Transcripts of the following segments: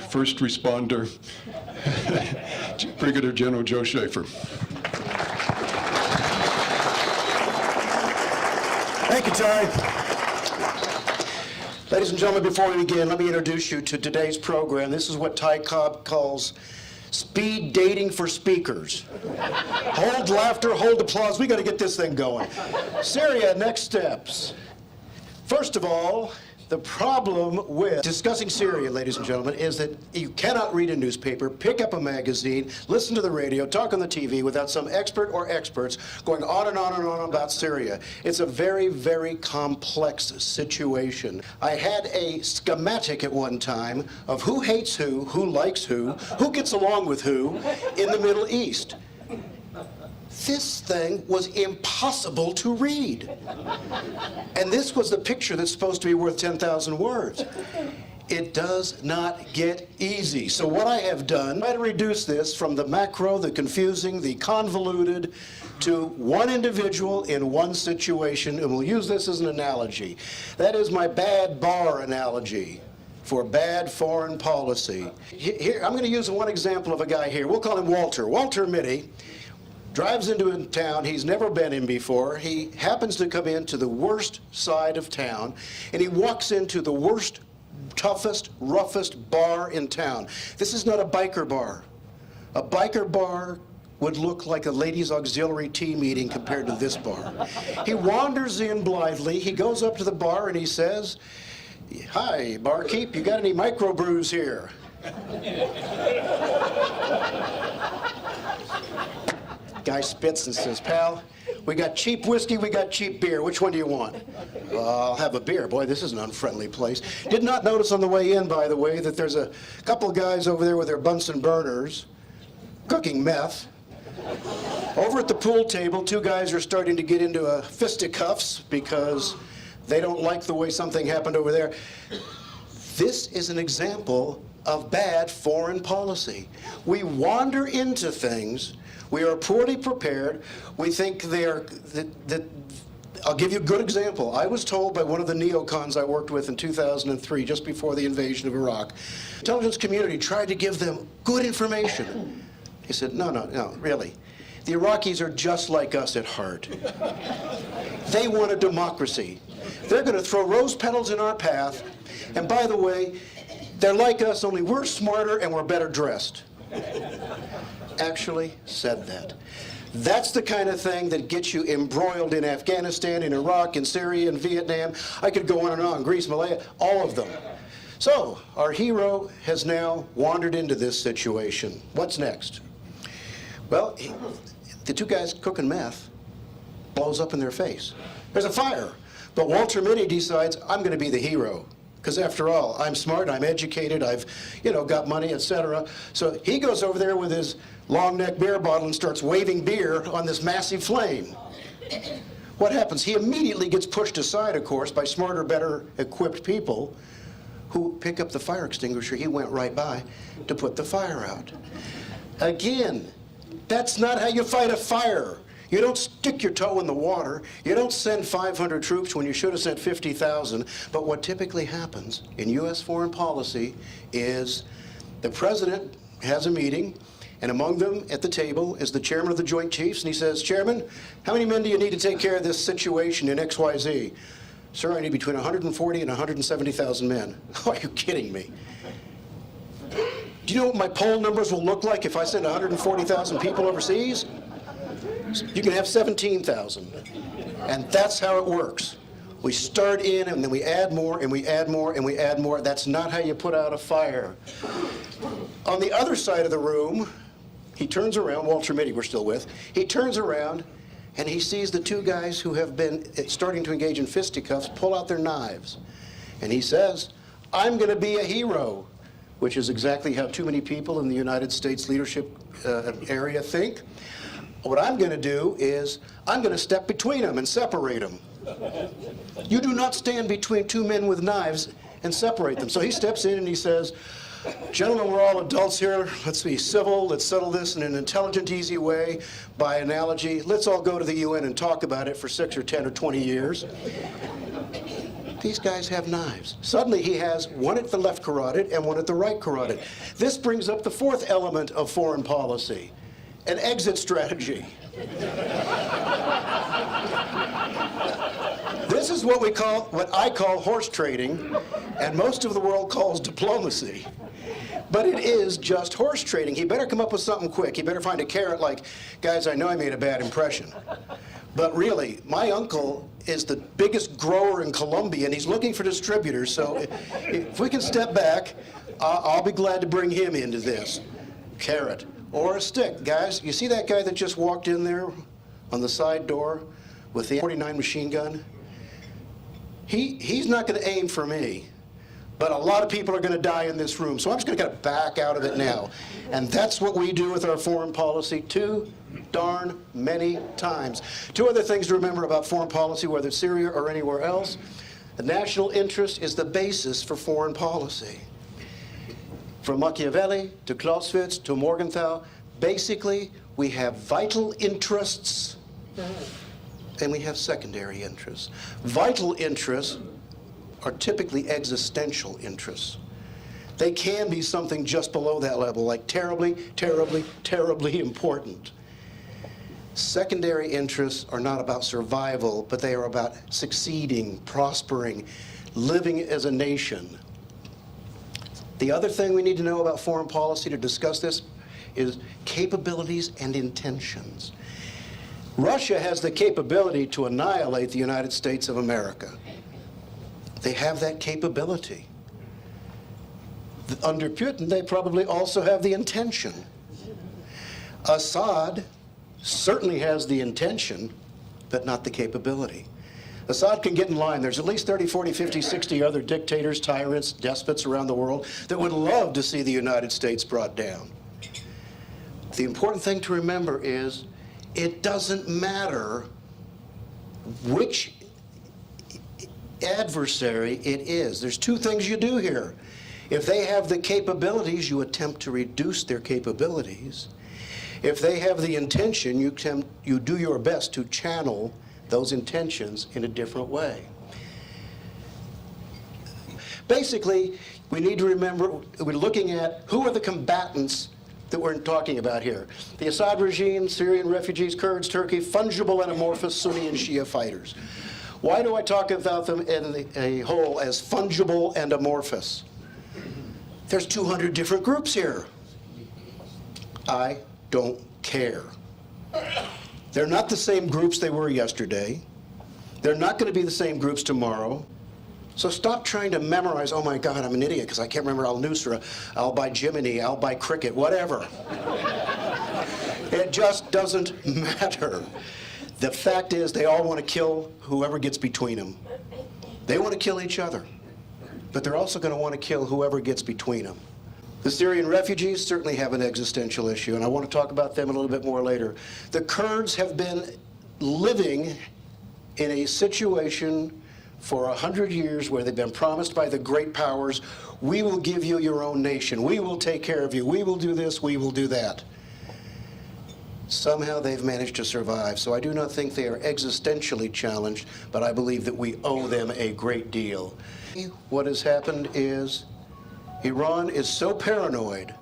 First responder, Brigadier General Joe Shaefer. Thank you, Ty. Ladies and gentlemen, before we begin, let me introduce you to today's program. This is what Ty Cobb calls speed dating for speakers. Hold laughter, hold applause. We got to get this thing going. Syria, next steps. First of all, the problem with discussing Syria, ladies and gentlemen, is that you cannot read a newspaper, pick up a magazine, listen to the radio, talk on the TV without some expert or experts going on and on and on about Syria. It's a very, very complex situation. I had a schematic at one time of who hates who likes who gets along with who in the Middle East. This thing was impossible to read. And this was the picture that's supposed to be worth 10,000 words. It does not get easy. So what I have done, I try to reduce this from the macro, the confusing, the convoluted, to one individual in one situation, and we'll use this as an analogy. That is my bad bar analogy for bad foreign policy. Here, I'm going to use one example of a guy here. We'll call him Walter. Walter Mitty drives into a town he's never been in before. He happens to come into the worst side of town, and he walks into the worst, toughest, roughest bar in town. This is not a biker bar. A biker bar would look like a ladies' auxiliary tea meeting compared to this bar. He wanders in blithely. He goes up to the bar and he says, "Hi, barkeep, you got any microbrews here?" Guy spits and says, "Pal, we got cheap whiskey, we got cheap beer. Which one do you want?" "I'll have a beer." Boy, this is an unfriendly place. Did not notice on the way in, by the way, that there's a couple of guys over there with their Bunsen burners cooking meth. Over at the pool table, two guys are starting to get into fisticuffs because they don't like the way something happened over there. This is an example of bad foreign policy. We wander into things. We are poorly prepared. We think I'll give you a good example. I was told by one of the neocons I worked with in 2003, just before the invasion of Iraq, the intelligence community tried to give them good information. He said, no, really. The Iraqis are just like us at heart. They want a democracy. They're going to throw rose petals in our path. And by the way, they're like us, only we're smarter and we're better dressed. Actually said that. That's the kind of thing that gets you embroiled in Afghanistan, in Iraq, in Syria, in Vietnam. I could go on and on, Greece, Malaya, all of them. So, our hero has now wandered into this situation. What's next? Well, the two guys cooking meth blows up in their face. There's a fire. But Walter Mitty decides, I'm going to be the hero. Because after all, I'm smart, I'm educated, I've, got money, etc. So he goes over there with his long neck beer bottle and starts waving beer on this massive flame. What happens? He immediately gets pushed aside, of course, by smarter, better equipped people who pick up the fire extinguisher he went right by to put the fire out. Again, that's not how you fight a fire. You don't stick your toe in the water. You don't send 500 troops when you should have sent 50,000. But what typically happens in U.S. foreign policy is the president has a meeting, and among them at the table is the chairman of the Joint Chiefs, and he says, "Chairman, how many men do you need to take care of this situation in XYZ?" "Sir, I need between 140 and 170,000 men." Oh, are you kidding me? Do you know what my poll numbers will look like if I send 140,000 people overseas? You can have 17,000. And that's how it works. We start in and then we add more and we add more and we add more. That's not how you put out a fire. On the other side of the room, he turns around, Walter Mitty we're still with, he turns around and he sees the two guys who have been starting to engage in fisticuffs pull out their knives. And he says, "I'm going to be a hero," which is exactly how too many people in the United States leadership area think. What I'm going to do is I'm going to step between them and separate them. You do not stand between two men with knives and separate them. So he steps in and he says, "Gentlemen, we're all adults here. Let's be civil. Let's settle this in an intelligent, easy way. By analogy, let's all go to the UN and talk about it for 6 or 10 or 20 years. These guys have knives. Suddenly he has one at the left carotid and one at the right carotid. This brings up the fourth element of foreign policy, an exit strategy. This is what I call horse trading, and most of the world calls diplomacy. But it is just horse trading. He better come up with something quick. He better find a carrot like, guys, I know I made a bad impression. But really, my uncle is the biggest grower in Colombia, and he's looking for distributors. So if we can step back, I'll be glad to bring him into this. Carrot or a stick. Guys, you see that guy that just walked in there on the side door with the 49 machine gun? He's not going to aim for me. But a lot of people are going to die in this room, so I'm just going to kind of back out of it now. And that's what we do with our foreign policy too darn many times. Two other things to remember about foreign policy, whether it's Syria or anywhere else. The national interest is the basis for foreign policy. From Machiavelli to Clausewitz to Morgenthau, basically we have vital interests and we have secondary interests. Vital interests are typically existential interests. They can be something just below that level, like terribly, terribly, terribly important. Secondary interests are not about survival, but they are about succeeding, prospering, living as a nation. The other thing we need to know about foreign policy to discuss this is capabilities and intentions. Russia has the capability to annihilate the United States of America. They have that capability. Under Putin, they probably also have the intention. Assad certainly has the intention, but not the capability. Assad can get in line. There's at least 30, 40, 50, 60 other dictators, tyrants, despots around the world that would love to see the United States brought down. The important thing to remember is it doesn't matter which adversary it is. There's two things you do here. If they have the capabilities, you attempt to reduce their capabilities. If they have the intention, you do your best to channel those intentions in a different way. Basically, we need to remember we're looking at who are the combatants that we're talking about here. The Assad regime, Syrian refugees, Kurds, Turkey, fungible and amorphous Sunni and Shia fighters. Why do I talk about them in a whole as fungible and amorphous? There's 200 different groups here. I don't care. They're not the same groups they were yesterday. They're not going to be the same groups tomorrow. So stop trying to memorize, oh my God, I'm an idiot because I can't remember Al-Nusra, Al-Jimini, Al-Cricket, whatever. It just doesn't matter. The fact is they all want to kill whoever gets between them. They want to kill each other, but they're also going to want to kill whoever gets between them. The Syrian refugees certainly have an existential issue, and I want to talk about them a little bit more later. The Kurds have been living in a situation for 100 years where they've been promised by the great powers, we will give you your own nation, we will take care of you, we will do this, we will do that. Somehow they've managed to survive, so I do not think they are existentially challenged, but I believe that we owe them a great deal. What has happened is Iran is so paranoid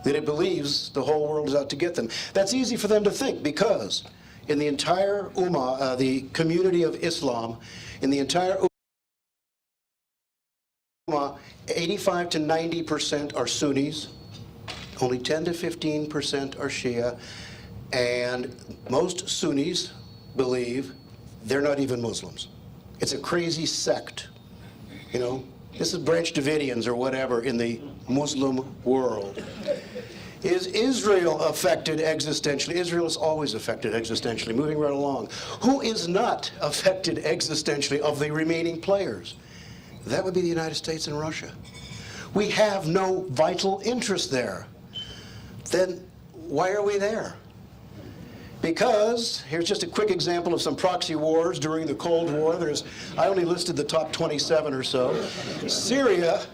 that it believes the whole world is out to get them. That's easy for them to think because in the entire Ummah, the community of Islam, in the entire Ummah, 85 to 90% are Sunnis, only 10 to 15% are Shia, and most Sunnis believe they're not even Muslims. It's a crazy sect, you know. This is Branch Davidians or whatever in the Muslim world. Is Israel affected existentially? Israel is always affected existentially, moving right along. Who is not affected existentially of the remaining players? That would be the United States and Russia. We have no vital interest there. Then why are we there? Because, here's just a quick example of some proxy wars during the Cold War. I only listed the top 27 or so. Syria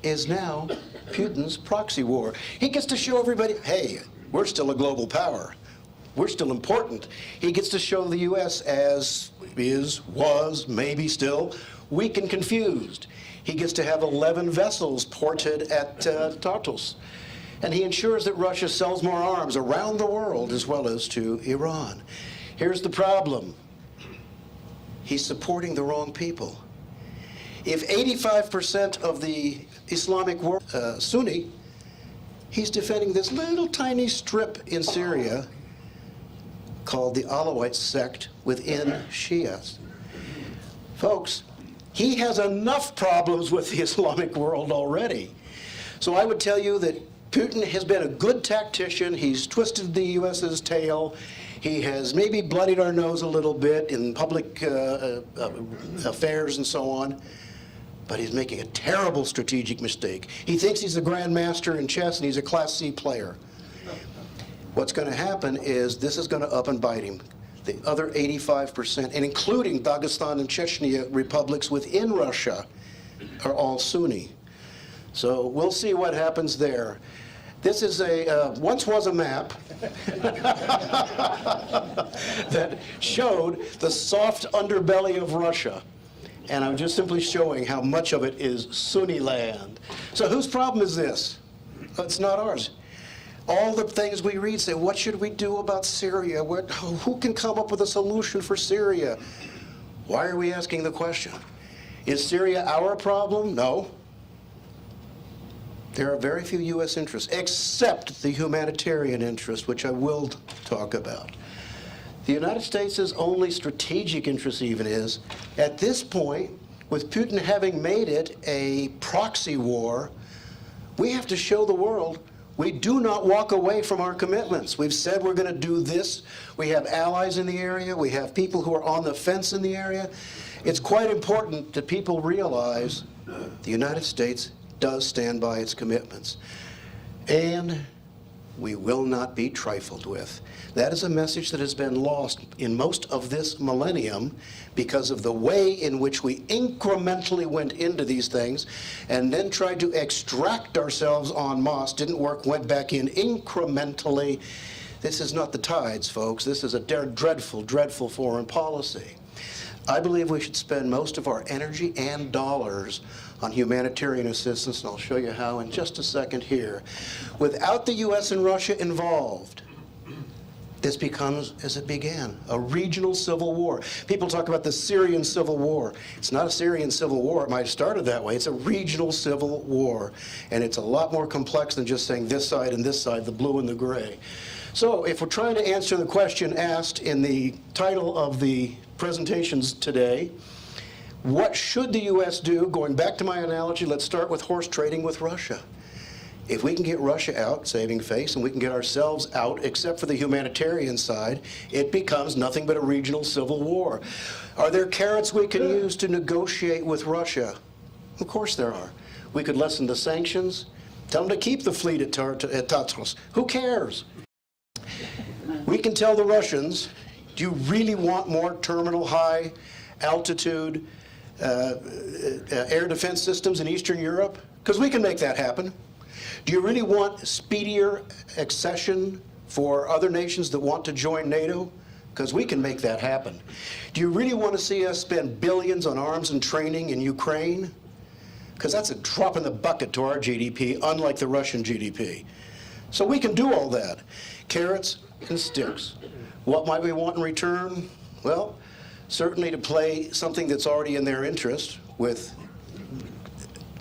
is now Putin's proxy war. He gets to show everybody, hey, we're still a global power. We're still important. He gets to show the U.S. as is, was, maybe still, weak and confused. He gets to have 11 vessels ported at Tartus. And he ensures that Russia sells more arms around the world as well as to Iran. Here's the problem. He's supporting the wrong people. If 85% of the Islamic world Sunni, he's defending this little tiny strip in Syria called the Alawite sect within Shias. Folks, he has enough problems with the Islamic world already. So I would tell you that Putin has been a good tactician. He's twisted the U.S.'s tail. He has maybe bloodied our nose a little bit in public affairs and so on. But he's making a terrible strategic mistake. He thinks he's a grandmaster in chess and he's a Class C player. What's going to happen is this is going to up and bite him. The other 85%, and including Dagestan and Chechnya republics within Russia, are all Sunni. So we'll see what happens there. This is once was a map that showed the soft underbelly of Russia. And I'm just simply showing how much of it is Sunni land. So whose problem is this? It's not ours. All the things we read say, what should we do about Syria? Who can come up with a solution for Syria? Why are we asking the question? Is Syria our problem? No. There are very few U.S. interests, except the humanitarian interest, which I will talk about. The United States' only strategic interest even is, at this point, with Putin having made it a proxy war, we have to show the world we do not walk away from our commitments. We've said we're going to do this. We have allies in the area. We have people who are on the fence in the area. It's quite important that people realize the United States does stand by its commitments. And we will not be trifled with. That is a message that has been lost in most of this millennium because of the way in which we incrementally went into these things and then tried to extract ourselves en masse. Didn't work, went back in incrementally. This is not the tides, folks. This is a dreadful, dreadful foreign policy. I believe we should spend most of our energy and dollars on humanitarian assistance, and I'll show you how in just a second here. Without the U.S. and Russia involved, this becomes, as it began, a regional civil war. People talk about the Syrian civil war. It's not a Syrian civil war. It might have started that way. It's a regional civil war, and it's a lot more complex than just saying this side and this side, the blue and the gray. So if we're trying to answer the question asked in the title of the presentations today, what should the U.S. do? Going back to my analogy, let's start with horse trading with Russia. If we can get Russia out, saving face, and we can get ourselves out, except for the humanitarian side, it becomes nothing but a regional civil war. Are there carrots we can use to negotiate with Russia? Of course there are. We could lessen the sanctions, tell them to keep the fleet at Tartus. Who cares? We can tell the Russians, do you really want more terminal high altitude air defense systems in Eastern Europe? Because we can make that happen. Do you really want speedier accession for other nations that want to join NATO? Because we can make that happen. Do you really want to see us spend billions on arms and training in Ukraine? Because that's a drop in the bucket to our GDP, unlike the Russian GDP. So we can do all that. Carrots and sticks. What might we want in return? Well, certainly to play something that's already in their interest with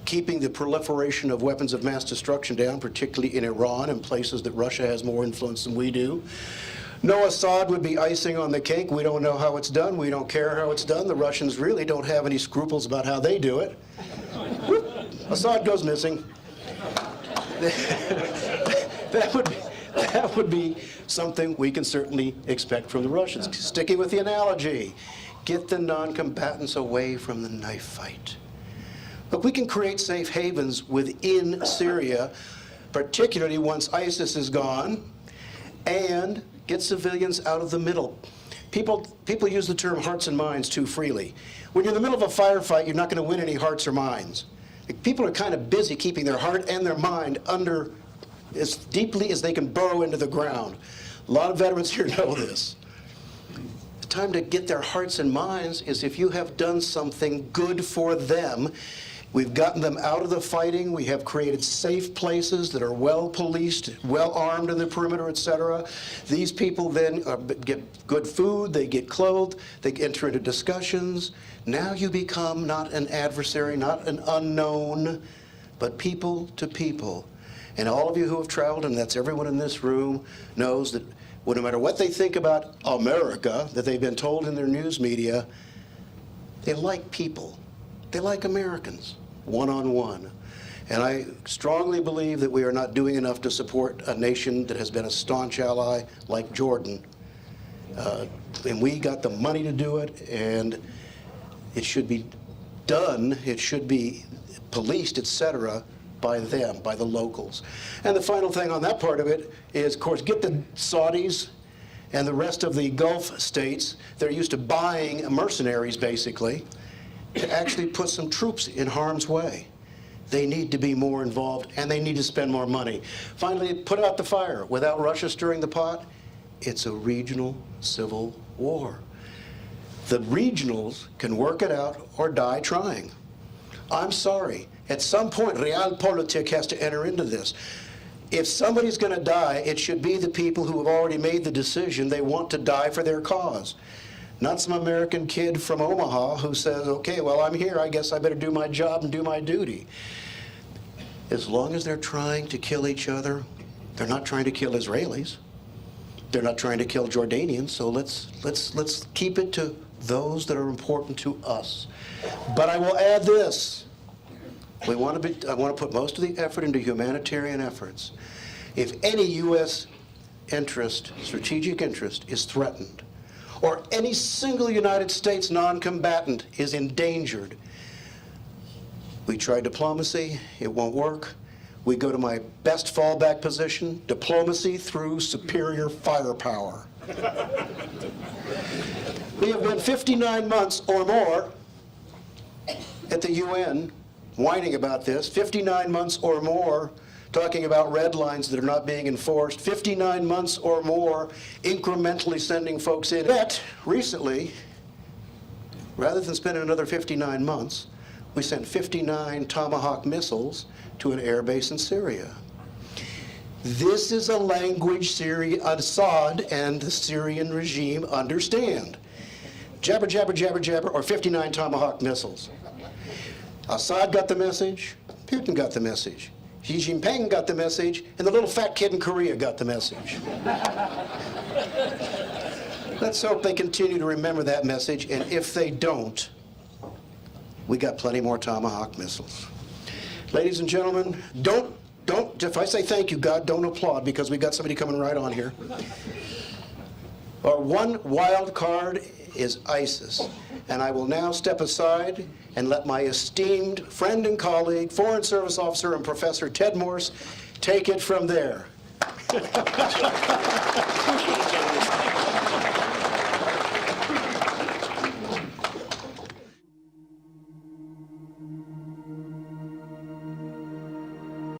keeping the proliferation of weapons of mass destruction down, particularly in Iran and places that Russia has more influence than we do. No, Assad would be icing on the cake. We don't know how it's done. We don't care how it's done. The Russians really don't have any scruples about how they do it. Assad goes missing. That would be something we can certainly expect from the Russians. Sticking with the analogy, get the non-combatants away from the knife fight. But we can create safe havens within Syria, particularly once ISIS is gone, and get civilians out of the middle. People use the term hearts and minds too freely. When you're in the middle of a firefight, you're not going to win any hearts or minds. People are kind of busy keeping their heart and their mind under as deeply as they can burrow into the ground. A lot of veterans here know this. time to get their hearts and minds is if you have done something good for them. We've gotten them out of the fighting. We have created safe places that are well policed, well armed in the perimeter, etc. These people then get good food, they get clothed, they enter into discussions. Now you become not an adversary, not an unknown, but people to people. And all of you who have traveled, and that's everyone in this room, knows that no matter what they think about America, that they've been told in their news media, they like people. They like Americans, one-on-one. And I strongly believe that we are not doing enough to support a nation that has been a staunch ally like Jordan. And we got the money to do it, and it should be done, it should be policed, etc., by them, by the locals. And the final thing on that part of it is, of course, get the Saudis and the rest of the Gulf states that are used to buying mercenaries, basically, to actually put some troops in harm's way. They need to be more involved, and they need to spend more money. Finally, put out the fire. Without Russia stirring the pot, it's a regional civil war. The regionals can work it out or die trying. I'm sorry. At some point, realpolitik has to enter into this. If somebody's going to die, it should be the people who have already made the decision they want to die for their cause. Not some American kid from Omaha who says, okay, well, I'm here, I guess I better do my job and do my duty. As long as they're trying to kill each other, they're not trying to kill Israelis. They're not trying to kill Jordanians, so let's keep it to those that are important to us. But I will add this. I want to put most of the effort into humanitarian efforts. If any U.S. interest, strategic interest, is threatened, or any single United States non-combatant is endangered, we try diplomacy, it won't work. We go to my best fallback position, diplomacy through superior firepower. We have been 59 months or more at the UN whining about this, 59 months or more talking about red lines that are not being enforced, 59 months or more incrementally sending folks in. Yet, recently, rather than spending another 59 months, we sent 59 Tomahawk missiles to an air base in Syria. This is a language Assad and the Syrian regime understand. Jabber, jabber, jabber, jabber, or 59 Tomahawk missiles. Assad got the message, Putin got the message, Xi Jinping got the message, and the little fat kid in Korea got the message. Let's hope they continue to remember that message, and if they don't, we got plenty more Tomahawk missiles. Ladies and gentlemen, don't, if I say thank you, God, don't applaud, because we got somebody coming right on here. Our one wild card is ISIS. And I will now step aside and let my esteemed friend and colleague, Foreign Service Officer and Professor Ted Morse, take it from there.